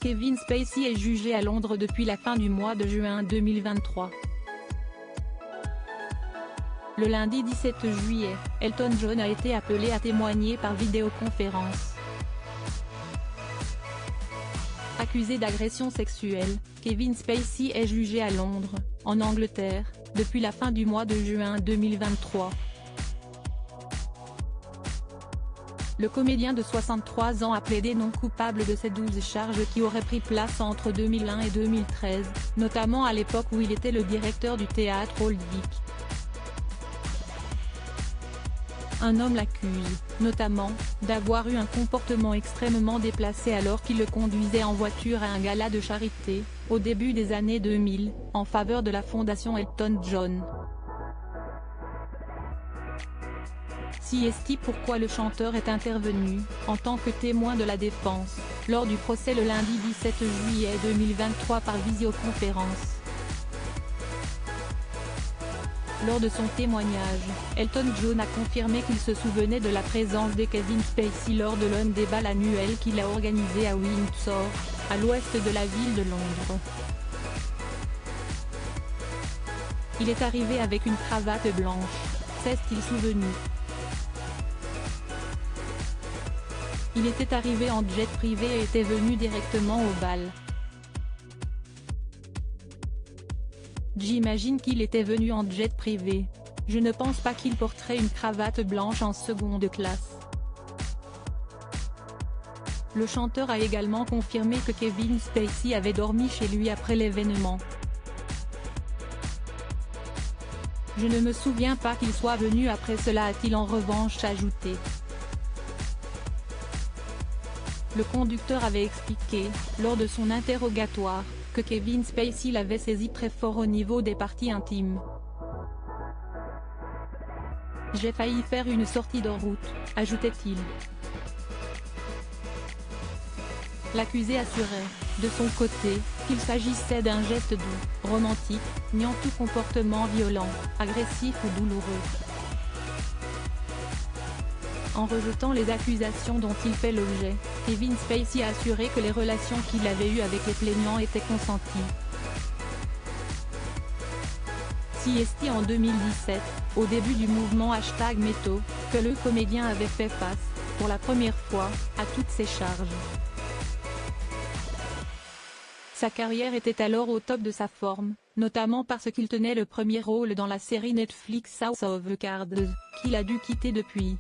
Kevin Spacey est jugé à Londres depuis la fin du mois de juin 2023. Le lundi 17 juillet, Elton John a été appelé à témoigner par vidéoconférence. Accusé d'agression sexuelle, Kevin Spacey est jugé à Londres, en Angleterre, depuis la fin du mois de juin 2023. Le comédien de 63 ans a plaidé non coupable de ces 12 charges qui auraient pris place entre 2001 et 2013, notamment à l'époque où il était le directeur du théâtre Old Vic. Un homme l'accuse, notamment, d'avoir eu un comportement extrêmement déplacé alors qu'il le conduisait en voiture à un gala de charité, au début des années 2000, en faveur de la fondation Elton John. Est pourquoi le chanteur est intervenu, en tant que témoin de la défense, lors du procès le lundi 17 juillet 2023 par visioconférence. Lors de son témoignage, Elton John a confirmé qu'il se souvenait de la présence de Kevin Spacey lors de l'un des bals annuels qu'il a organisé à Windsor, à l'ouest de la ville de Londres. Il est arrivé avec une cravate blanche, s'est-il souvenu. Il était arrivé en jet privé et était venu directement au bal. J'imagine qu'il était venu en jet privé. Je ne pense pas qu'il porterait une cravate blanche en seconde classe. Le chanteur a également confirmé que Kevin Spacey avait dormi chez lui après l'événement. Je ne me souviens pas qu'il soit venu après cela, a-t-il en revanche ajouté. Le conducteur avait expliqué, lors de son interrogatoire, que Kevin Spacey l'avait saisi très fort au niveau des parties intimes. J'ai failli faire une sortie de route, ajoutait-il. L'accusé assurait, de son côté, qu'il s'agissait d'un geste doux, romantique, niant tout comportement violent, agressif ou douloureux. En rejetant les accusations dont il fait l'objet, Kevin Spacey a assuré que les relations qu'il avait eues avec les plaignants étaient consenties. En 2017, au début du mouvement #MeToo, que le comédien avait fait face, pour la première fois, à toutes ces charges. Sa carrière était alors au top de sa forme, notamment parce qu'il tenait le premier rôle dans la série Netflix House of Cards, qu'il a dû quitter depuis.